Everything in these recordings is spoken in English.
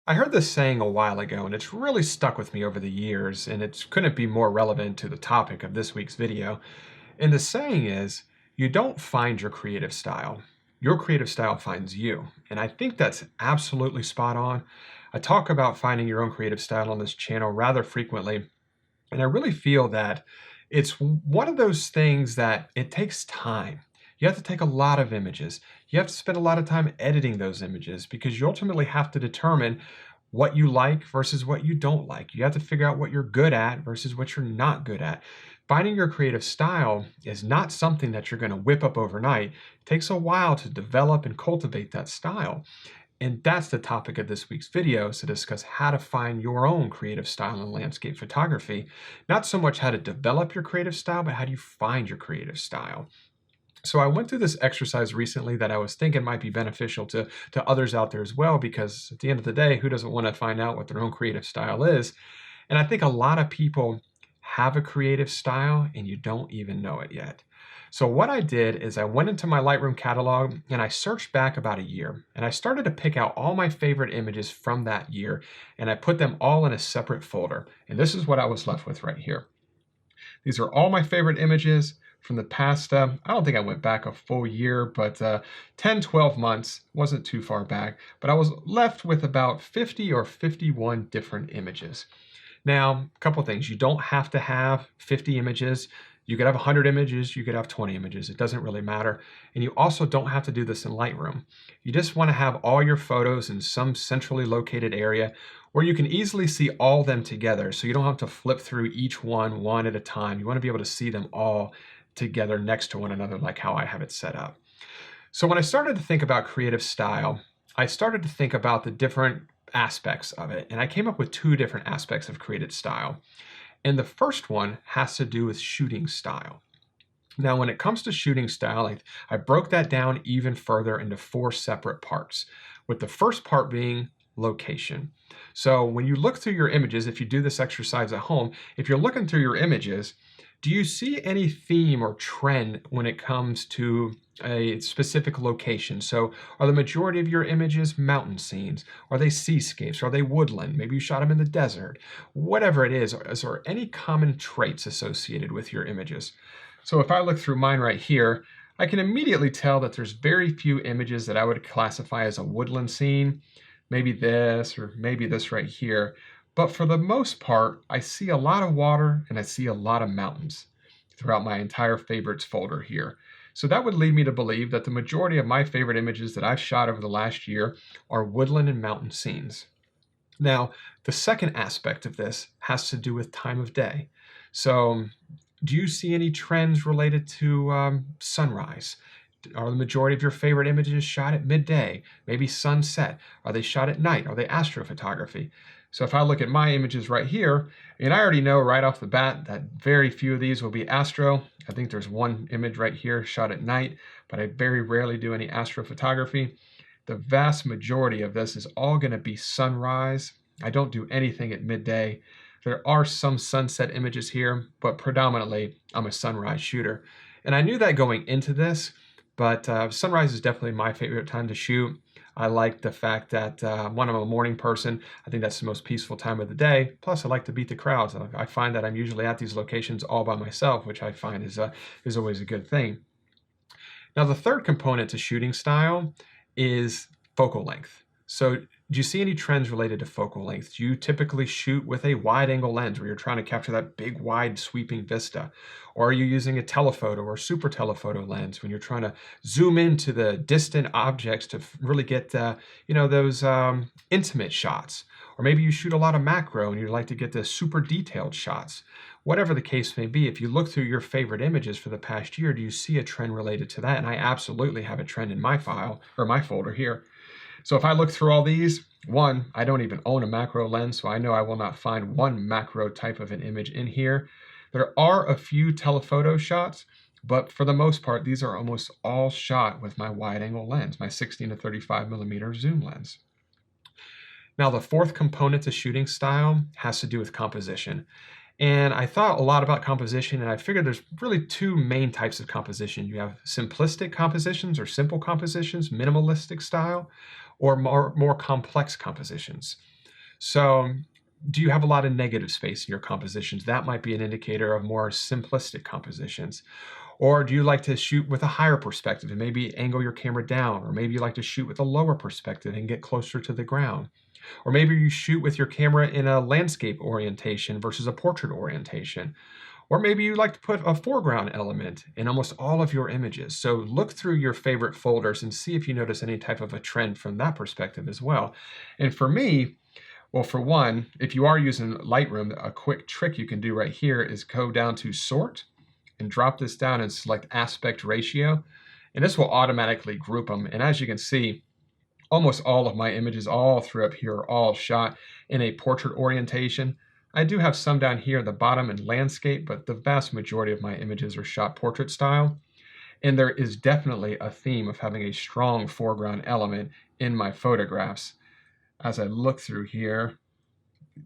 I heard this saying a while ago, and it's really stuck with me over the years, and it couldn't be more relevant to the topic of this week's video. And the saying is, you don't find your creative style finds you. And I think that's absolutely spot on. I talk about finding your own creative style on this channel rather frequently, and I really feel that it's one of those things that it takes time. You have to take a lot of images. You have to spend a lot of time editing those images because you ultimately have to determine what you like versus what you don't like. You have to figure out what you're good at versus what you're not good at. Finding your creative style is not something that you're going to whip up overnight. It takes a while to develop and cultivate that style. And that's the topic of this week's video, is to discuss how to find your own creative style in landscape photography. Not so much how to develop your creative style, but how do you find your creative style? So I went through this exercise recently that I was thinking might be beneficial to others out there as well, because at the end of the day, who doesn't want to find out what their own creative style is? And I think a lot of people have a creative style and you don't even know it yet. So what I did is I went into my Lightroom catalog and I searched back about a year, and I started to pick out all my favorite images from that year, and I put them all in a separate folder. And this is what I was left with right here. These are all my favorite images from the past, I don't think I went back a full year, but 10, 12 months, wasn't too far back, but I was left with about 50 or 51 different images. Now, a couple things. You don't have to have 50 images. You could have 100 images, you could have 20 images. It doesn't really matter. And you also don't have to do this in Lightroom. You just want to have all your photos in some centrally located area where you can easily see all of them together, so you don't have to flip through each one at a time. You want to be able to see them all together next to one another, like how I have it set up. So when I started to think about creative style, I started to think about the different aspects of it, and I came up with two different aspects of creative style. And the first one has to do with shooting style. Now, when it comes to shooting style, I broke that down even further into four separate parts, with the first part being location. So when you look through your images, if you do this exercise at home, if you're looking through your images, do you see any theme or trend when it comes to a specific location? So are the majority of your images mountain scenes? Are they seascapes? Are they woodland? Maybe you shot them in the desert. Whatever it is there any common traits associated with your images? So if I look through mine right here, I can immediately tell that there's very few images that I would classify as a woodland scene. Maybe this or maybe this right here. But for the most part, I see a lot of water and I see a lot of mountains throughout my entire favorites folder here. So that would lead me to believe that the majority of my favorite images that I've shot over the last year are woodland and mountain scenes. Now, the second aspect of this has to do with time of day. So do you see any trends related to sunrise? Are the majority of your favorite images shot at midday, maybe sunset? Are they shot at night? Are they astrophotography? So if I look at my images right here, and I already know right off the bat that very few of these will be astro. I think there's one image right here shot at night, but I very rarely do any astrophotography. The vast majority of this is all going to be sunrise. I don't do anything at midday. There are some sunset images here, but predominantly I'm a sunrise shooter. And I knew that going into this, but sunrise is definitely my favorite time to shoot. I like the fact that one, I'm a morning person. I think that's the most peaceful time of the day. Plus, I like to beat the crowds. I find that I'm usually at these locations all by myself, which I find is always a good thing. Now, the third component to shooting style is focal length. So do you see any trends related to focal length? Do you typically shoot with a wide angle lens where you're trying to capture that big, wide, sweeping vista? Or are you using a telephoto or super telephoto lens when you're trying to zoom into the distant objects to really get, those intimate shots? Or maybe you shoot a lot of macro and you like to get the super detailed shots. Whatever the case may be, if you look through your favorite images for the past year, do you see a trend related to that? And I absolutely have a trend in my file or my folder here. So if I look through all these, one, I don't even own a macro lens, so I know I will not find one macro type of an image in here. There are a few telephoto shots, but for the most part, these are almost all shot with my wide angle lens, my 16 to 35 millimeter zoom lens. Now, the fourth component to shooting style has to do with composition. And I thought a lot about composition, and I figured there's really two main types of composition. You have simplistic compositions or simple compositions, minimalistic style, or more complex compositions. So do you have a lot of negative space in your compositions? That might be an indicator of more simplistic compositions. Or do you like to shoot with a higher perspective and maybe angle your camera down? Or maybe you like to shoot with a lower perspective and get closer to the ground? Or maybe you shoot with your camera in a landscape orientation versus a portrait orientation. Or maybe you like to put a foreground element in almost all of your images. So look through your favorite folders and see if you notice any type of a trend from that perspective as well. And for me, well, for one, if you are using Lightroom, a quick trick you can do right here is go down to Sort and drop this down and select Aspect Ratio. And this will automatically group them. And as you can see, almost all of my images all through up here are all shot in a portrait orientation. I do have some down here at the bottom in landscape, but the vast majority of my images are shot portrait style. And there is definitely a theme of having a strong foreground element in my photographs. As I look through here,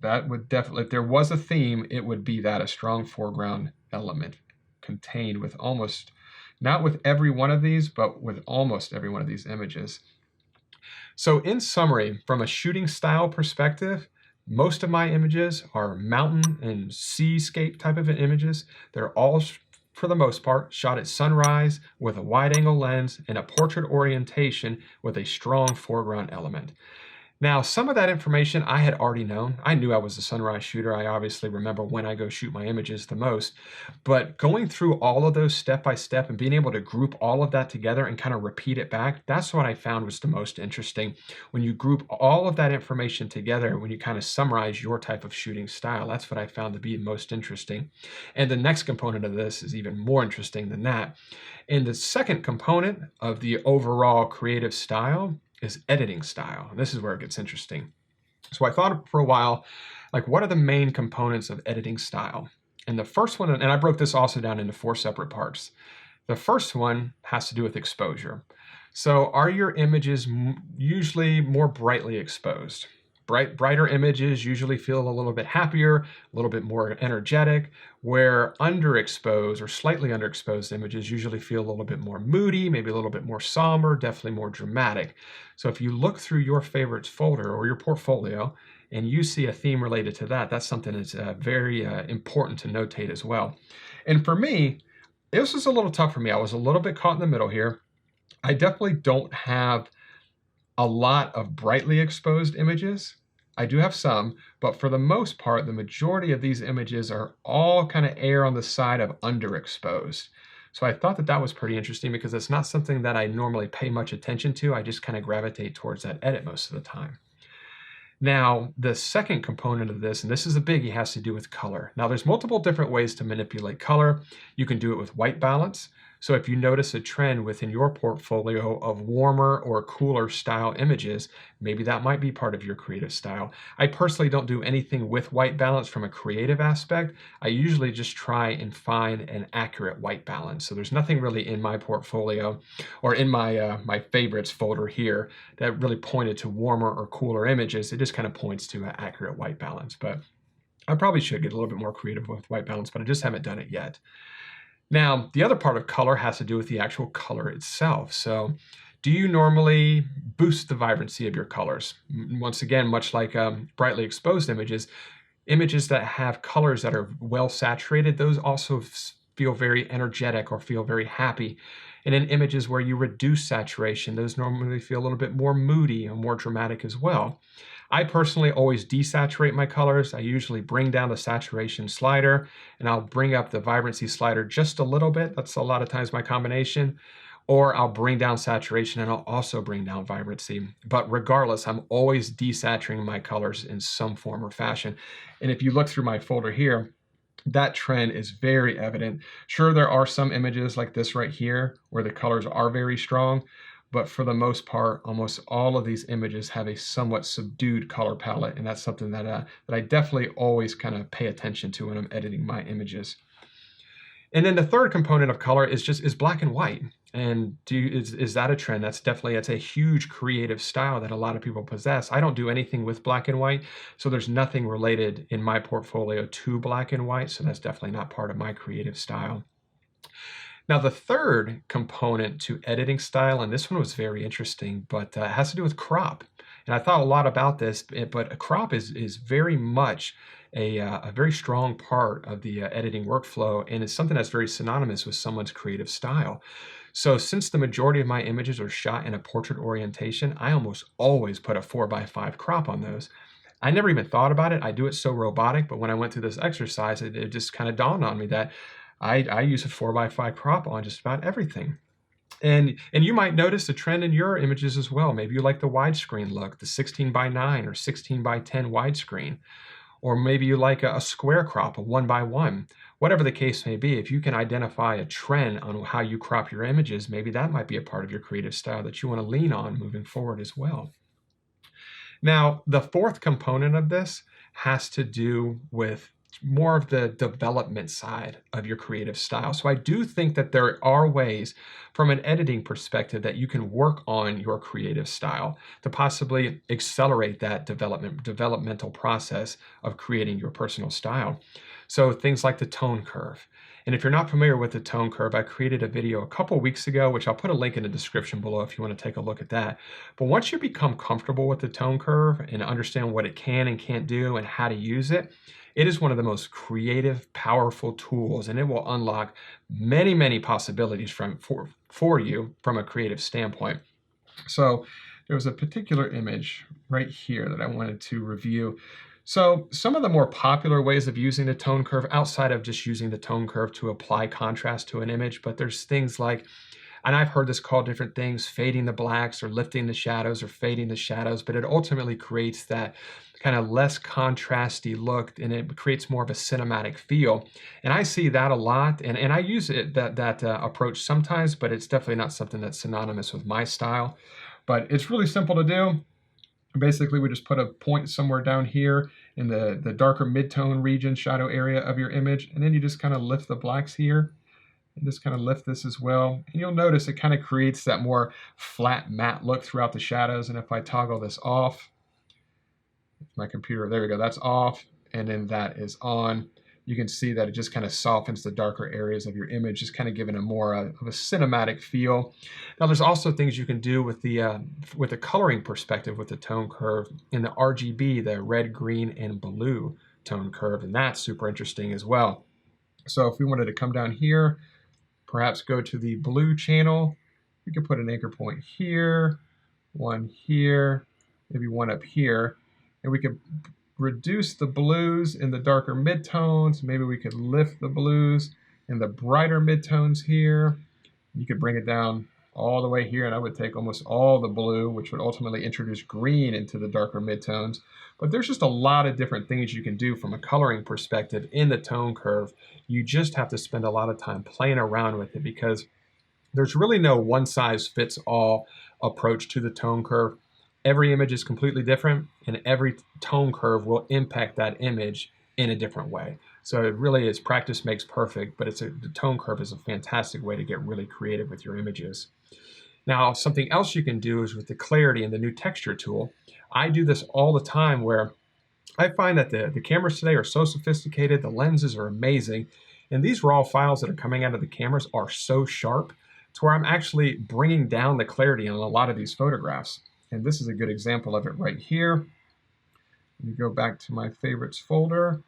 that would definitely, if there was a theme, it would be that, a strong foreground element contained with almost, not with every one of these, but with almost every one of these images. So in summary, from a shooting style perspective, most of my images are mountain and seascape type of images. They're all, for the most part, shot at sunrise with a wide angle lens and a portrait orientation with a strong foreground element. Now, some of that information I had already known. I knew I was a sunrise shooter. I obviously remember when I go shoot my images the most. But going through all of those step by step and being able to group all of that together and kind of repeat it back, that's what I found was the most interesting. When you group all of that information together, when you kind of summarize your type of shooting style, that's what I found to be most interesting. And the next component of this is even more interesting than that. And the second component of the overall creative style is editing style. And this is where it gets interesting. So I thought for a while, like, what are the main components of editing style? And the first one, and I broke this also down into 4 separate parts. The first one has to do with exposure. So are your images usually more brightly exposed? Brighter images usually feel a little bit happier, a little bit more energetic, where underexposed or slightly underexposed images usually feel a little bit more moody, maybe a little bit more somber, definitely more dramatic. So if you look through your favorites folder or your portfolio and you see a theme related to that, that's something that's very important to notate as well. And for me, this was a little tough for me. I was a little bit caught in the middle here. I definitely don't have a lot of brightly exposed images. I do have some, but for the most part, the majority of these images are all kind of err on the side of underexposed. So I thought that that was pretty interesting because it's not something that I normally pay much attention to. I just kind of gravitate towards that edit most of the time. Now, the second component of this, and this is a biggie, has to do with color. Now, there's multiple different ways to manipulate color. You can do it with white balance. So if you notice a trend within your portfolio of warmer or cooler style images, maybe that might be part of your creative style. I personally don't do anything with white balance from a creative aspect. I usually just try and find an accurate white balance. So there's nothing really in my portfolio or in my my favorites folder here that really pointed to warmer or cooler images. It just kind of points to an accurate white balance. But I probably should get a little bit more creative with white balance, but I just haven't done it yet. Now, the other part of color has to do with the actual color itself. So do you normally boost the vibrancy of your colors? Once again, much like brightly exposed images, images that have colors that are well saturated, those also feel very energetic or feel very happy. And in images where you reduce saturation, those normally feel a little bit more moody and more dramatic as well. I personally always desaturate my colors. I usually bring down the saturation slider and I'll bring up the vibrancy slider just a little bit. That's a lot of times my combination. Or I'll bring down saturation and I'll also bring down vibrancy. But regardless, I'm always desaturating my colors in some form or fashion. And if you look through my folder here, that trend is very evident. Sure, there are some images like this right here where the colors are very strong, but for the most part, almost all of these images have a somewhat subdued color palette, and that's something that I definitely always kind of pay attention to when I'm editing my images. And then the third component of color is black and white. And is that a trend? That's a huge creative style that a lot of people possess. I don't do anything with black and white, so there's nothing related in my portfolio to black and white, so that's definitely not part of my creative style. Now, the third component to editing style, and this one was very interesting, but it has to do with crop. And I thought a lot about this, but a crop is very much a very strong part of the editing workflow, and it's something that's very synonymous with someone's creative style. So since the majority of my images are shot in a portrait orientation, I almost always put a 4:5 crop on those. I never even thought about it. I do it so robotic, but when I went through this exercise, it just kind of dawned on me that I use a 4:5 crop on just about everything. And you might notice a trend in your images as well. Maybe you like the widescreen look, the 16:9 or 16:10 widescreen. Or maybe you like a square crop, a 1:1. Whatever the case may be, if you can identify a trend on how you crop your images, maybe that might be a part of your creative style that you want to lean on moving forward as well. Now, the fourth component of this has to do with more of the development side of your creative style. So I do think that there are ways from an editing perspective that you can work on your creative style to possibly accelerate that developmental process of creating your personal style. So things like the tone curve. And if you're not familiar with the tone curve, I created a video a couple weeks ago, which I'll put a link in the description below if you want to take a look at that. But once you become comfortable with the tone curve and understand what it can and can't do and how to use it, it is one of the most creative, powerful tools, and it will unlock many, many possibilities for you from a creative standpoint. So there was a particular image right here that I wanted to review. So some of the more popular ways of using the tone curve outside of just using the tone curve to apply contrast to an image, but there's things like, and I've heard this called different things, fading the blacks or lifting the shadows or fading the shadows, but it ultimately creates that kind of less contrasty look, and it creates more of a cinematic feel. And I see that a lot, and I use that approach sometimes, but it's definitely not something that's synonymous with my style. But it's really simple to do. Basically, we just put a point somewhere down here in the darker mid-tone region, shadow area of your image, and then you just kind of lift the blacks here, and just kind of lift this as well. And you'll notice it kind of creates that more flat, matte look throughout the shadows. And if I toggle this off, my computer, there we go, that's off, and then that is on. You can see that it just kind of softens the darker areas of your image, just kind of giving a more of a cinematic feel. Now, there's also things you can do with the coloring perspective with the tone curve in the RGB, the red, green, and blue tone curve, and that's super interesting as well. So if we wanted to come down here, perhaps go to the blue channel, we could put an anchor point here, one here, maybe one up here, and we could reduce the blues in the darker midtones. Maybe we could lift the blues in the brighter midtones here. You could bring it down all the way here, and I would take almost all the blue, which would ultimately introduce green into the darker midtones. But there's just a lot of different things you can do from a coloring perspective in the tone curve. You just have to spend a lot of time playing around with it, because there's really no one-size-fits-all approach to the tone curve. Every image is completely different, and every tone curve will impact that image in a different way. So it really is practice makes perfect, but the tone curve is a fantastic way to get really creative with your images. Now, something else you can do is with the clarity and the new texture tool. I do this all the time, where I find that the cameras today are so sophisticated, the lenses are amazing, and these raw files that are coming out of the cameras are so sharp to where I'm actually bringing down the clarity on a lot of these photographs. And this is a good example of it right here. Let me go back to my favorites folder,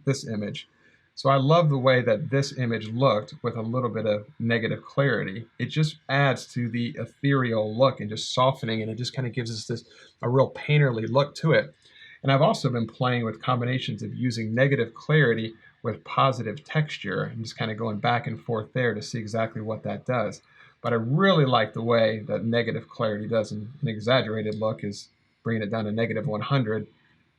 this image. So I love the way that this image looked with a little bit of negative clarity. It just adds to the ethereal look and just softening, and it just kind of gives us a real painterly look to it. And I've also been playing with combinations of using negative clarity with positive texture and just kind of going back and forth there to see exactly what that does. But I really like the way that negative clarity does. An exaggerated look is bringing it down to -100.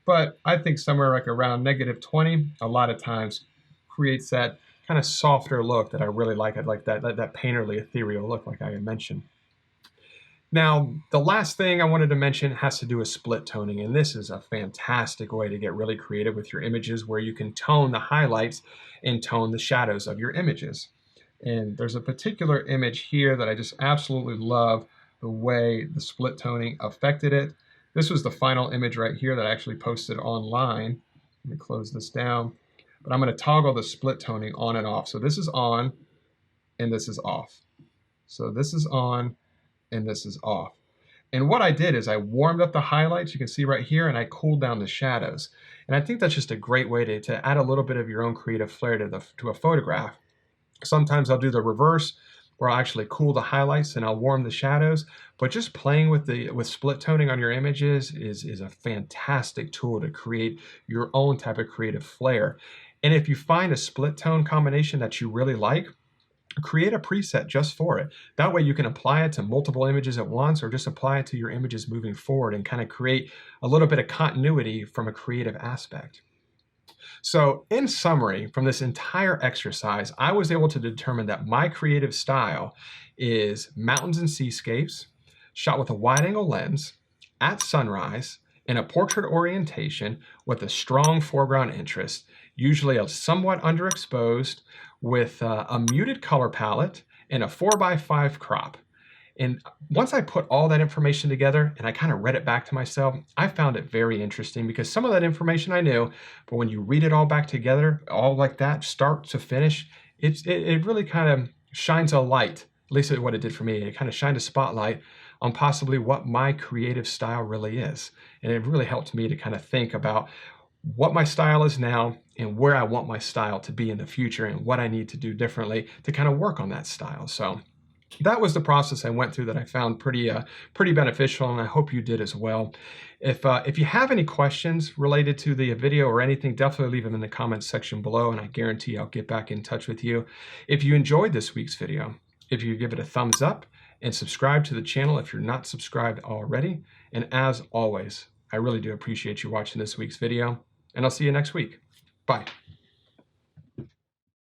But I think somewhere like around -20, a lot of times creates that kind of softer look that I really like. I like that painterly, ethereal look like I had mentioned. Now, the last thing I wanted to mention has to do with split toning, and this is a fantastic way to get really creative with your images where you can tone the highlights and tone the shadows of your images. And there's a particular image here that I just absolutely love the way the split toning affected it. This was the final image right here that I actually posted online. Let me close this down. But I'm going to toggle the split toning on and off. So this is on and this is off. So this is on and this is off. And what I did is I warmed up the highlights, you can see right here, and I cooled down the shadows. And I think that's just a great way to add a little bit of your own creative flair to a photograph. Sometimes I'll do the reverse, where I'll actually cool the highlights and I'll warm the shadows. But just playing with split toning on your images is a fantastic tool to create your own type of creative flair. And if you find a split tone combination that you really like, create a preset just for it. That way you can apply it to multiple images at once, or just apply it to your images moving forward and kind of create a little bit of continuity from a creative aspect. So in summary, from this entire exercise, I was able to determine that my creative style is mountains and seascapes, shot with a wide-angle lens, at sunrise, in a portrait orientation with a strong foreground interest, usually a somewhat underexposed, with a muted color palette and a 4:5 crop. And once I put all that information together and I kind of read it back to myself, I found it very interesting because some of that information I knew, but when you read it all back together, all like that, start to finish, it really kind of shines a light, at least what it did for me. It kind of shined a spotlight on possibly what my creative style really is. And it really helped me to kind of think about what my style is now and where I want my style to be in the future and what I need to do differently to kind of work on that style. So that was the process I went through that I found pretty beneficial, and I hope you did as well. If you have any questions related to the video or anything, definitely leave them in the comments section below, and I guarantee I'll get back in touch with you. If you enjoyed this week's video, if you give it a thumbs up and subscribe to the channel if you're not subscribed already. And as always, I really do appreciate you watching this week's video, and I'll see you next week. Bye.